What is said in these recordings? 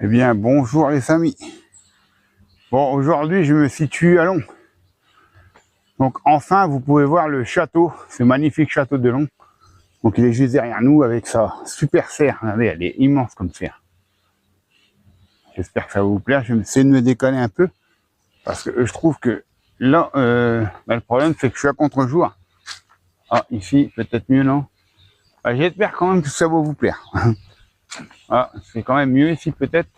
Eh bien, bonjour les amis. Bon, aujourd'hui, je me situe à Long. Donc, enfin, vous pouvez voir le château, ce magnifique château de Long. Donc, il est juste derrière nous avec sa super serre. Regardez, elle est immense comme serre. J'espère que ça va vous plaire. Je vais essayer de me décaler un peu. Parce que je trouve que là, le problème, c'est que je suis à contre-jour. Ah, ici, peut-être mieux, non? J'espère quand même que ça va vous plaire. Ah, c'est quand même mieux ici, peut-être.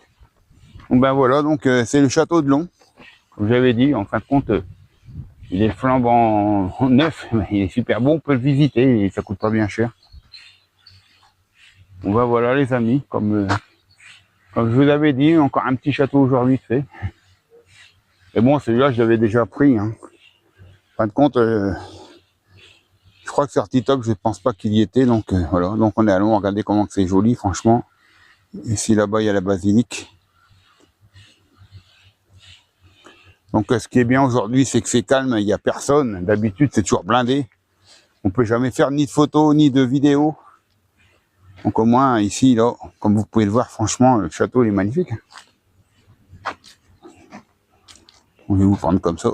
Donc, ben voilà, donc c'est le château de Long. Comme j'avais dit, en fin de compte, il est flambant neuf, il est super bon, on peut le visiter et ça coûte pas bien cher. Bon ben voilà les amis, comme je vous avais dit, encore un petit château aujourd'hui fait. Et bon, celui-là je l'avais déjà pris. En fin de compte, je crois que sur TikTok, je pense pas qu'il y était, donc voilà. Donc on est allé regarder comment c'est joli, franchement. Ici là-bas il y a la basilique. Donc ce qui est bien aujourd'hui, c'est que c'est calme, il n'y a personne. D'habitude c'est toujours blindé. On peut jamais faire ni de photos ni de vidéos. Donc au moins ici, là, comme vous pouvez le voir, franchement, le château il est magnifique. On va vous prendre comme ça.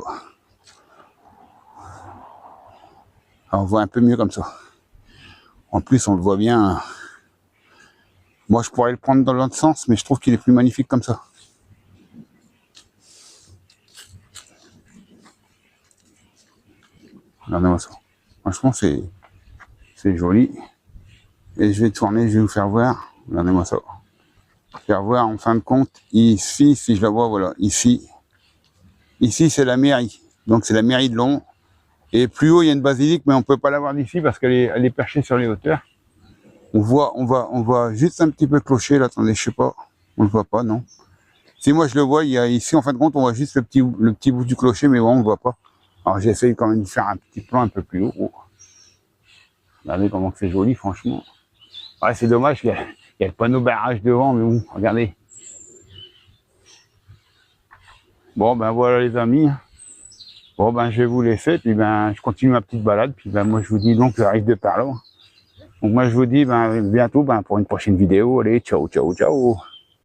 Alors, on voit un peu mieux comme ça. En plus, on le voit bien. Moi, je pourrais le prendre dans l'autre sens, mais je trouve qu'il est plus magnifique comme ça. Regardez-moi ça. Franchement, c'est joli. Et je vais tourner, je vais vous faire voir. Regardez-moi ça. Faire voir en fin de compte, ici, si je la vois, voilà, ici. Ici, c'est la mairie. Donc, c'est la mairie de Long. Et plus haut, il y a une basilique, mais on peut pas la voir d'ici parce qu'elle est perchée sur les hauteurs. On voit juste un petit peu le clocher, là, attendez, je sais pas. On le voit pas, non. Si moi je le vois, il y a ici, en fin de compte, on voit juste le petit bout du clocher, mais bon, on le voit pas. Alors, j'essaye quand même de faire un petit plan un peu plus haut. Oh. Regardez comment c'est joli, franchement. Ouais, c'est dommage qu'il y a le panneau barrage devant, mais bon, regardez. Bon, ben voilà les amis. Bon, ben je vais vous laisser, puis ben je continue ma petite balade, puis ben moi je vous dis donc j'arrive de par là. Donc moi je vous dis ben bientôt ben pour une prochaine vidéo. Allez, ciao, ciao, ciao.